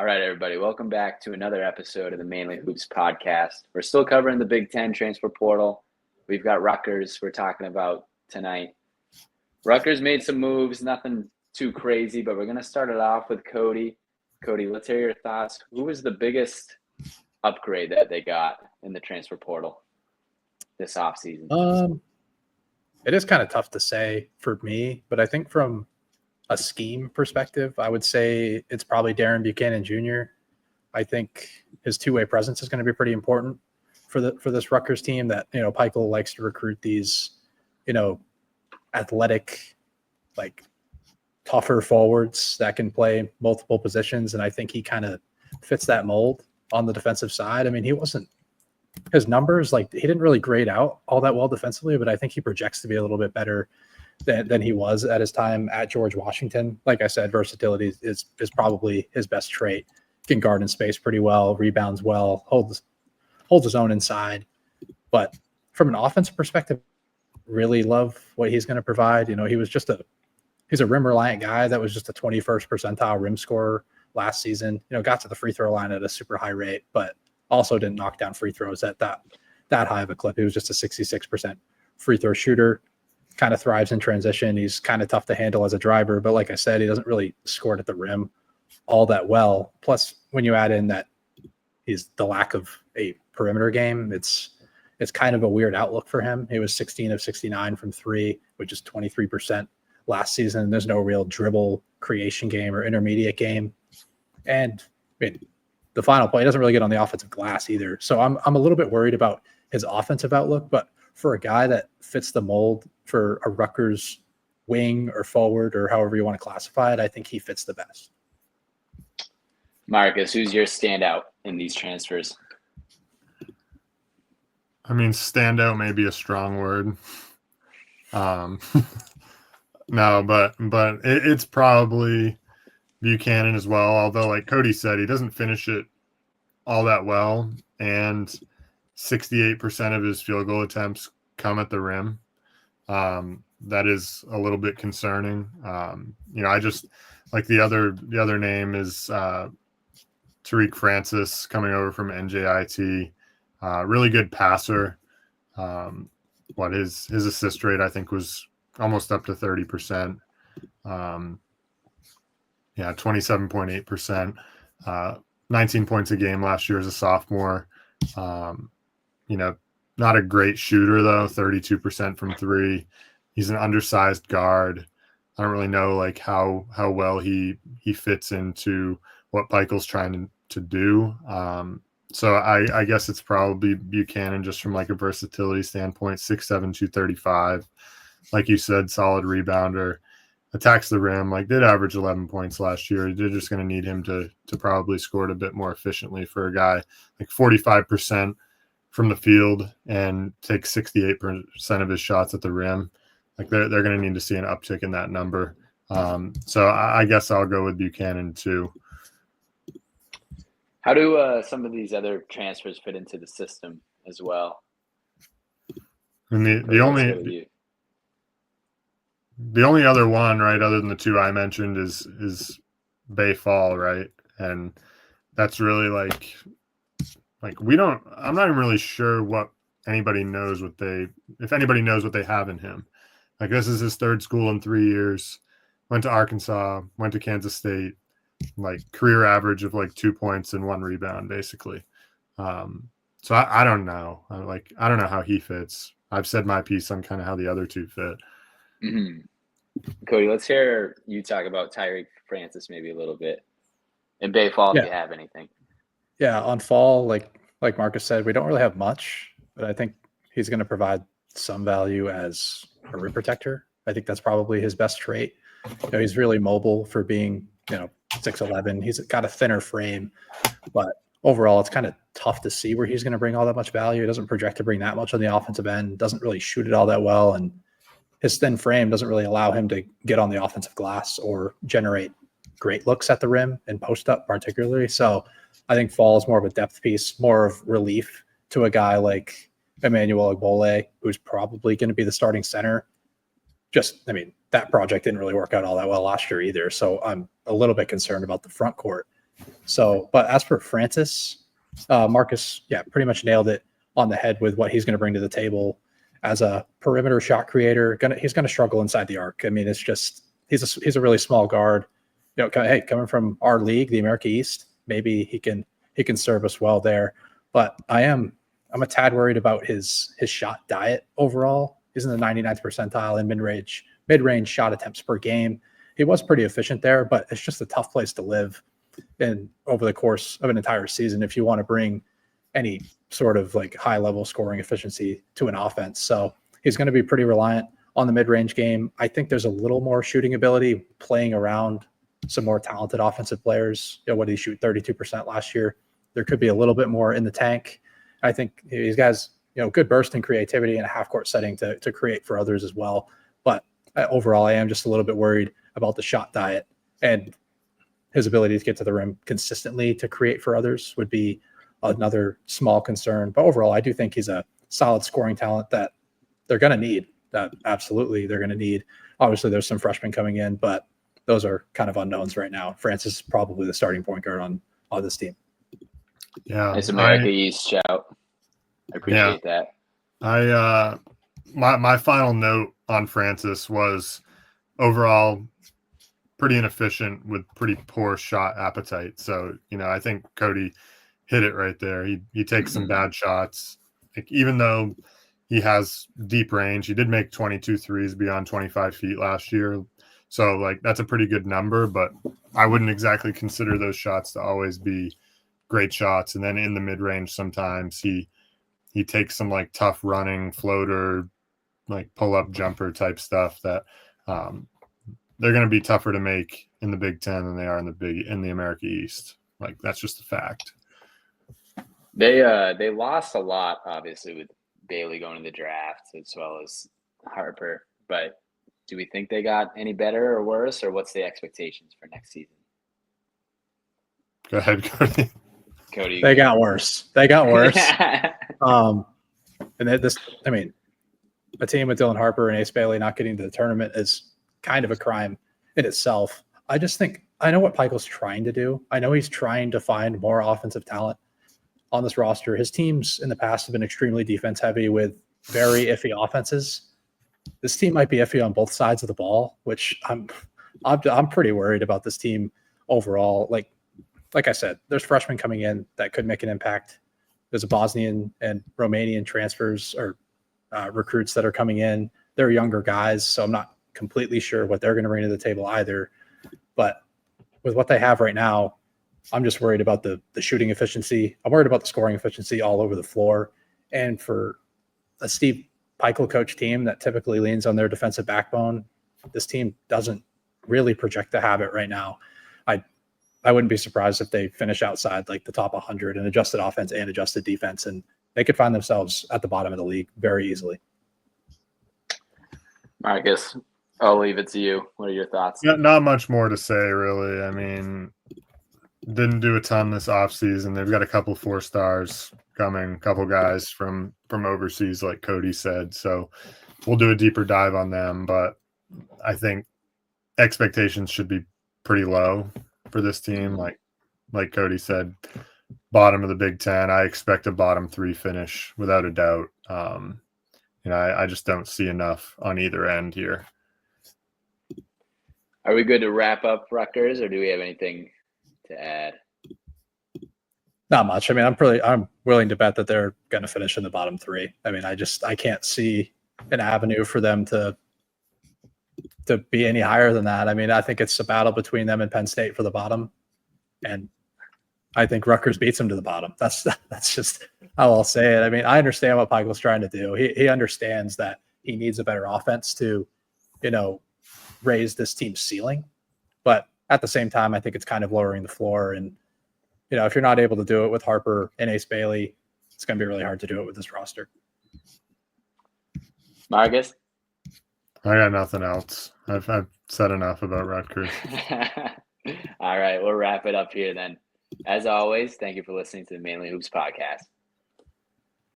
All right, everybody. Welcome back to another episode of the Mainly Hoops podcast. We're still covering the Big Ten transfer portal. We've got Rutgers we're talking about tonight. Rutgers made some moves, nothing too crazy, but we're going to start it off with Cody. Cody, let's hear your thoughts. Who was the biggest upgrade that they got in the transfer portal this offseason? It is kind of tough to say for me, but I think from a scheme perspective, I would say it's probably Darren Buchanan Jr. I think his two-way presence is going to be pretty important for this Rutgers team that, Peichel likes to recruit these, athletic, like tougher forwards that can play multiple positions. And I think he kind of fits that mold on the defensive side. I mean, his numbers, like he didn't really grade out all that well defensively, but I think he projects to be a little bit better than he was at his time at George Washington. Like I said, versatility is probably his best trait. Can guard in space pretty well, rebounds well, holds his own inside. But from an offensive perspective, really love what he's going to provide. He's a rim reliant guy that was just a 21st percentile rim scorer last season. Got to the free throw line at a super high rate, but also didn't knock down free throws at that high of a clip. He was just a 66% free throw shooter. Kind of thrives in transition. He's kind of tough to handle as a driver, but like I said, he doesn't really score it at the rim all that well. Plus, when you add in that he's the lack of a perimeter game, it's kind of a weird outlook for him. He was 16 of 69 from three, which is 23% last season. There's no real dribble creation game or intermediate game. And the final play doesn't really get on the offensive glass either. So I'm a little bit worried about his offensive outlook, but for a guy that fits the mold for a Rutgers wing or forward or however you want to classify it, I think he fits the best. Marcus, who's your standout in these transfers? I mean, standout may be a strong word. No, but it's probably Buchanan as well. Although, like Cody said, he doesn't finish it all that well, and 68% of his field goal attempts come at the rim. That is a little bit concerning. I just like the other name is Tariq Francis coming over from NJIT. Really good passer. His assist rate I think was almost up to 30%. 27.8%. 19 points a game last year as a sophomore. Not a great shooter though, 32% from three. He's an undersized guard. I don't really know like how well he fits into what Peichel's trying to do. So I guess it's probably Buchanan just from like a versatility standpoint, 6'7", 235. Like you said, solid rebounder, attacks the rim, like did average 11 points last year. They're just going to need him to probably score it a bit more efficiently for a guy like 45% from the field and takes 68% of his shots at the rim. Like they're going to need to see an uptick in that number. So I guess I'll go with Buchanan too. How do some of these other transfers fit into the system as well? And the only other one, right, other than the two I mentioned is Bay Fall, right? And that's really like I'm not even really sure what anybody knows if anybody knows what they have in him. Like this is his third school in 3 years. Went to Arkansas, went to Kansas State, like career average of like 2 points and 1 rebound, basically. So I don't know. I don't know how he fits. I've said my piece on kind of how the other two fit. Mm-hmm. Cody, let's hear you talk about Tariq Francis maybe a little bit. And Bay Fall, if you have anything. Yeah, on Fall, like Marcus said, we don't really have much, but I think he's going to provide some value as a rim protector. I think that's probably his best trait. He's really mobile for being, 6'11". He's got a thinner frame, but overall, it's kind of tough to see where he's going to bring all that much value. He doesn't project to bring that much on the offensive end, doesn't really shoot it all that well, and his thin frame doesn't really allow him to get on the offensive glass or generate great looks at the rim and post up particularly. So I think Fall is more of a depth piece, more of relief to a guy like Emmanuel Ogbole, who's probably going to be the starting center. That project didn't really work out all that well last year either. So I'm a little bit concerned about the front court So, but as for Francis, Marcus, pretty much nailed it on the head with what he's going to bring to the table as a perimeter shot creator. He's going to struggle inside the arc. I mean, it's just he's a really small guard. Coming from our league, the America East, maybe he can serve us well there. But I'm a tad worried about his shot diet overall. He's in the 99th percentile in mid-range shot attempts per game. He was pretty efficient there, but it's just a tough place to live over the course of an entire season if you want to bring any sort of like high level scoring efficiency to an offense. So he's going to be pretty reliant on the mid-range game. I think there's a little more shooting ability playing around some more talented offensive players. What did he shoot? 32% last year. There could be a little bit more in the tank. I think these guys, good burst and creativity in a half court setting to create for others as well. But overall, I am just a little bit worried about the shot diet, and his ability to get to the rim consistently to create for others would be another small concern. But overall, I do think he's a solid scoring talent that they're going to need. That absolutely they're going to need. Obviously, there's some freshmen coming in, but those are kind of unknowns right now. Francis is probably the starting point guard on this team. Yeah, it's America East shout. I appreciate that. My final note on Francis was overall pretty inefficient with pretty poor shot appetite. So, I think Cody hit it right there. He takes some bad shots. Like, even though he has deep range, he did make 22 threes beyond 25 feet last year. So, like, that's a pretty good number, but I wouldn't exactly consider those shots to always be great shots. And then in the mid-range, sometimes he takes some like tough running floater, like pull-up jumper type stuff that they're going to be tougher to make in the Big Ten than they are in the America East. Like, that's just a fact. They lost a lot, obviously, with Bailey going to the draft as well as Harper. But do we think they got any better or worse, or what's the expectations for next season? Go ahead, Cody. Cody. They got worse. And a team with Dylan Harper and Ace Bailey not getting to the tournament is kind of a crime in itself. I just think I know what Pikel's trying to do. I know he's trying to find more offensive talent on this roster. His teams in the past have been extremely defense heavy with very iffy offenses. This team might be iffy on both sides of the ball, which I'm pretty worried about this team overall. Like I said, there's freshmen coming in that could make an impact. There's a Bosnian and Romanian transfers or recruits that are coming in. They're younger guys, so I'm not completely sure what they're going to bring to the table either. But with what they have right now, I'm just worried about the shooting efficiency. I'm worried about the scoring efficiency all over the floor. And for a Steve Pikel coach team that typically leans on their defensive backbone, this team doesn't really project to have it right now. I wouldn't be surprised if they finish outside like the top 100 in adjusted offense and adjusted defense, and they could find themselves at the bottom of the league very easily. Marcus, I'll leave it to you. What are your thoughts? Not much more to say, really. I mean, didn't do a ton this offseason. They've got a couple 4 stars coming, a couple guys from overseas, like Cody said. So we'll do a deeper dive on them, but I think expectations should be pretty low for this team. Like Cody said, bottom of the Big Ten. I expect a bottom 3 finish without a doubt. I just don't see enough on either end here. Are we good to wrap up Rutgers, or do we have anything to add? Not much. I mean, I'm willing to bet that they're going to finish in the bottom 3. I mean, I can't see an avenue for them to be any higher than that. I mean, I think it's a battle between them and Penn State for the bottom, and I think Rutgers beats them to the bottom. That's just how I'll say it. I mean, I understand what Pikel's trying to do. He understands that he needs a better offense to, raise this team's ceiling, but at the same time, I think it's kind of lowering the floor. And if you're not able to do it with Harper and Ace Bailey, it's going to be really hard to do it with this roster. Marcus? I got nothing else. I've said enough about Rutgers. All right, we'll wrap it up here then. As always, thank you for listening to the Mainly Hoops podcast.